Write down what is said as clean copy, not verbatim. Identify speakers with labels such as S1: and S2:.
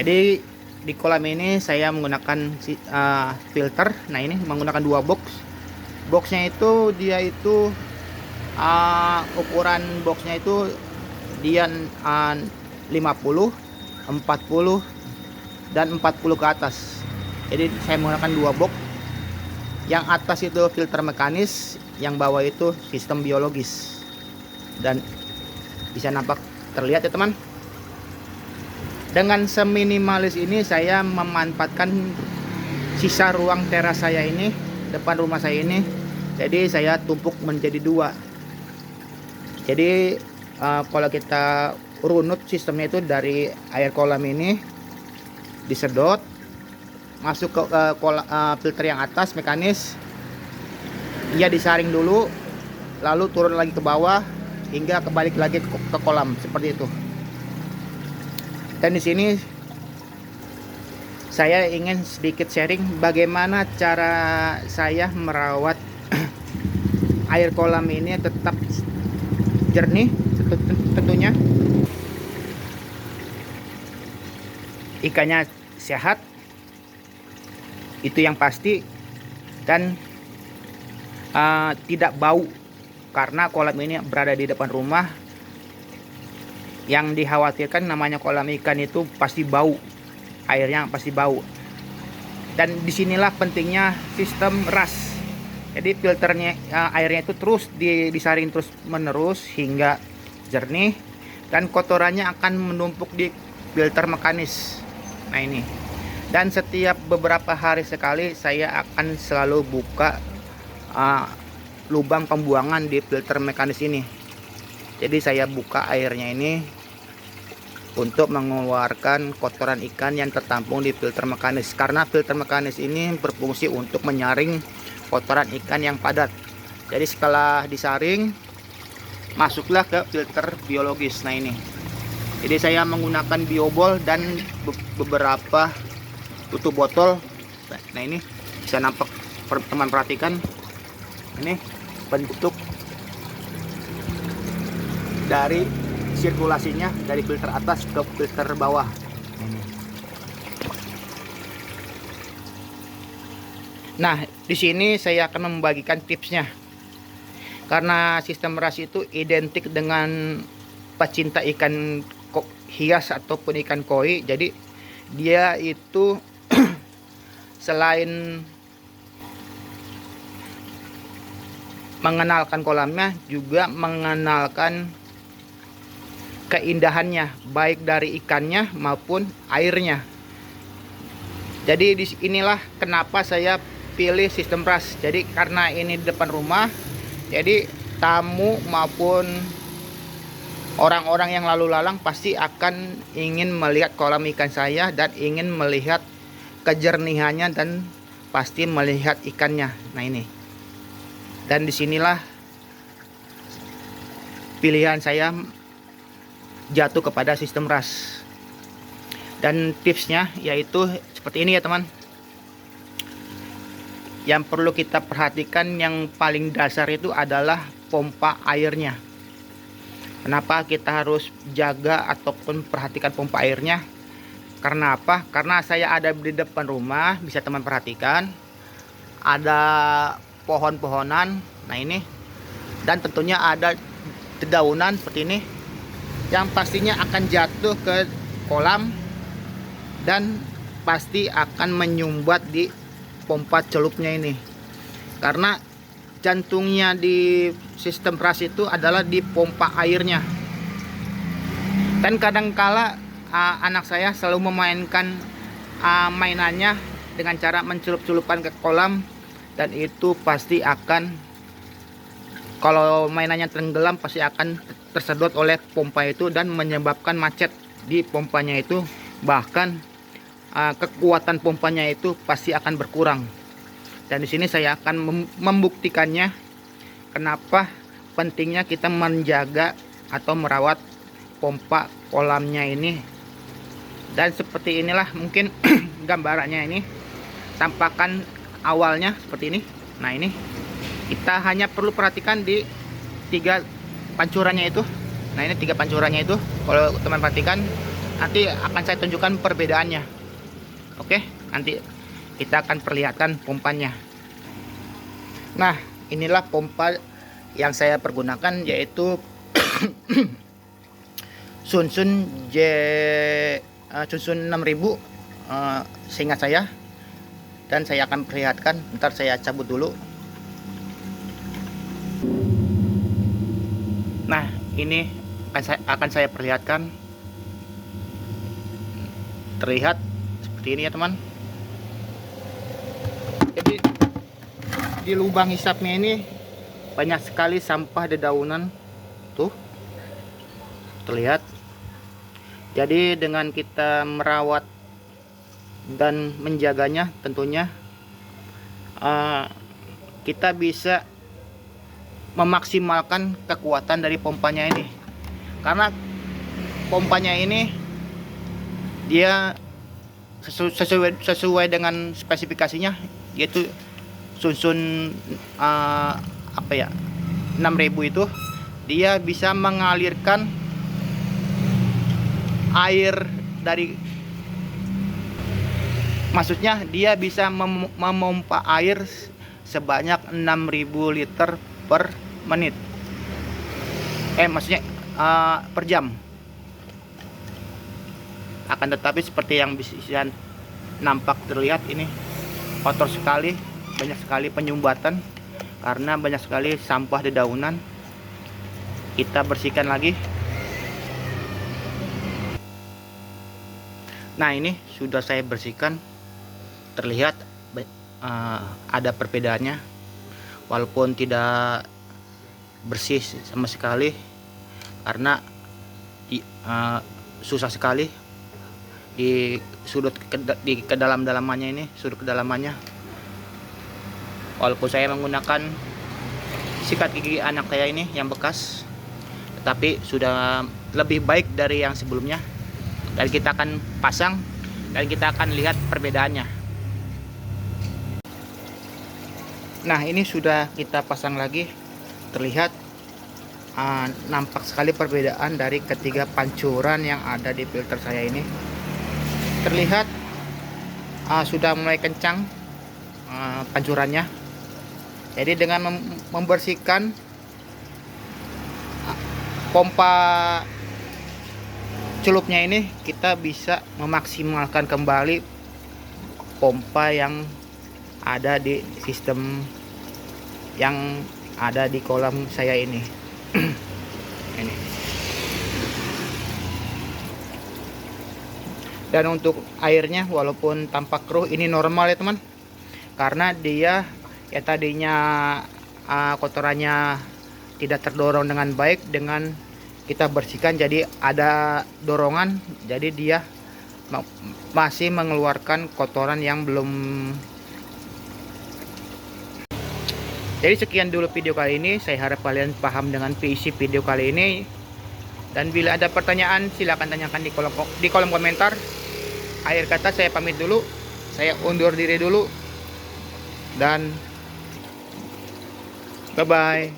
S1: Jadi di kolam ini saya menggunakan filter. Nah, ini menggunakan dua box. Boxnya itu dia itu ukuran boxnya itu dia 50, 40 dan 40 ke atas. Jadi saya menggunakan dua box. Yang atas itu filter mekanis, yang bawah itu sistem biologis. Dan bisa nampak terlihat ya teman. Dengan seminimalis ini saya memanfaatkan sisa ruang teras saya ini, depan rumah saya ini. Jadi saya tumpuk menjadi dua. Jadi kalau kita runut sistemnya itu dari air kolam ini disedot masuk ke filter yang atas mekanis, ia disaring dulu, lalu turun lagi ke bawah hingga kembali lagi ke kolam seperti itu. Dan di sini saya ingin sedikit sharing bagaimana cara saya merawat air kolam ini tetap jernih tentunya, ikannya sehat, itu yang pasti, dan tidak bau karena kolam ini berada di depan rumah. Yang dikhawatirkan namanya kolam ikan itu pasti bau, airnya pasti bau. Dan disinilah pentingnya sistem RAS. Jadi filternya, airnya itu terus disaring terus menerus hingga jernih, dan kotorannya akan menumpuk di filter mekanis. Nah ini. Dan setiap beberapa hari sekali saya akan selalu buka lubang pembuangan di filter mekanis ini. Jadi saya buka airnya ini untuk mengeluarkan kotoran ikan yang tertampung di filter mekanis. Karena filter mekanis ini berfungsi untuk menyaring kotoran ikan yang padat. Jadi setelah disaring, masuklah ke filter biologis. Nah ini. Jadi saya menggunakan biobol dan beberapa tutup botol. Nah ini bisa nampak, teman perhatikan ini bentuk dari sirkulasinya dari filter atas ke filter bawah. Nah, di sini saya akan membagikan tipsnya. Karena sistem RAS itu identik dengan pecinta ikan hias ataupun ikan koi. Jadi dia itu selain mengenalkan kolamnya, juga mengenalkan keindahannya, baik dari ikannya maupun airnya. Jadi inilah kenapa saya pilih sistem RAS. Jadi karena ini di depan rumah, jadi tamu maupun orang-orang yang lalu lalang pasti akan ingin melihat kolam ikan saya dan ingin melihat kejernihannya dan pasti melihat ikannya. Nah ini. Dan disinilah pilihan saya jatuh kepada sistem RAS. Dan tipsnya yaitu seperti ini ya teman. Yang perlu kita perhatikan yang paling dasar itu adalah pompa airnya. Kenapa kita harus jaga ataupun perhatikan pompa airnya? Karena apa? Karena saya ada di depan rumah, bisa teman perhatikan, ada pohon-pohonan. Nah ini, dan tentunya ada dedaunan seperti ini yang pastinya akan jatuh ke kolam dan pasti akan menyumbat di pompa celupnya ini. Karena jantungnya di sistem RAS itu adalah di pompa airnya. Dan kadangkala anak saya selalu memainkan mainannya dengan cara mencelup-celupkan ke kolam, dan itu pasti akan, kalau mainannya tenggelam, pasti akan tersedot oleh pompa itu dan menyebabkan macet di pompanya itu. Bahkan kekuatan pompanya itu pasti akan berkurang. Dan di sini saya akan membuktikannya kenapa pentingnya kita menjaga atau merawat pompa kolamnya ini. Dan seperti inilah mungkin gambarannya ini, tampakan awalnya seperti ini. Nah ini kita hanya perlu perhatikan di 3 pancurannya itu. Nah ini 3 pancurannya itu, kalau teman perhatikan nanti akan saya tunjukkan perbedaannya. Oke, nanti kita akan perlihatkan pompanya. Nah, inilah pompa yang saya pergunakan, yaitu Sunsun Sunsun 6000 seingat saya. Dan saya akan perlihatkan, bentar saya cabut dulu. Nah, ini akan saya perlihatkan. Terlihat seperti ini ya teman. Jadi di lubang hisapnya ini banyak sekali sampah dedaunan tuh, terlihat. Jadi dengan kita merawat dan menjaganya, tentunya kita bisa memaksimalkan kekuatan dari pompanya ini. Karena pompanya ini dia sesuai dengan spesifikasinya, yaitu Sunsun 6000 itu dia bisa mengalirkan air dari, maksudnya dia bisa memompa air sebanyak 6000 liter per menit. Maksudnya per jam. Akan tetapi seperti yang bisa nampak terlihat, ini kotor sekali, banyak sekali penyumbatan karena banyak sekali sampah dedaunan. Kita bersihkan lagi. Nah, ini sudah saya bersihkan. Terlihat ada perbedaannya, walaupun tidak bersih sama sekali karena susah sekali di sudut di kedalamannya ini, sudut kedalamannya. Walaupun saya menggunakan sikat gigi anak saya ini yang bekas, tetapi sudah lebih baik dari yang sebelumnya. Dan kita akan pasang dan kita akan lihat perbedaannya. Nah, ini sudah kita pasang lagi. Terlihat nampak sekali perbedaan dari ketiga pancuran yang ada di filter saya ini. Terlihat sudah mulai kencang pancurannya. Jadi dengan membersihkan pompa celupnya ini, kita bisa memaksimalkan kembali pompa yang ada di sistem yang ada di kolam saya ini. Ini. Dan untuk airnya, walaupun tampak keruh, ini normal ya teman, karena dia ya tadinya kotorannya tidak terdorong dengan baik, dengan kita bersihkan jadi ada dorongan, jadi dia masih mengeluarkan kotoran yang belum. Jadi sekian dulu video kali ini. Saya harap kalian paham dengan isi video kali ini, dan bila ada pertanyaan silahkan tanyakan di kolom komentar. Akhir kata saya pamit dulu, saya undur diri dulu, dan bye bye.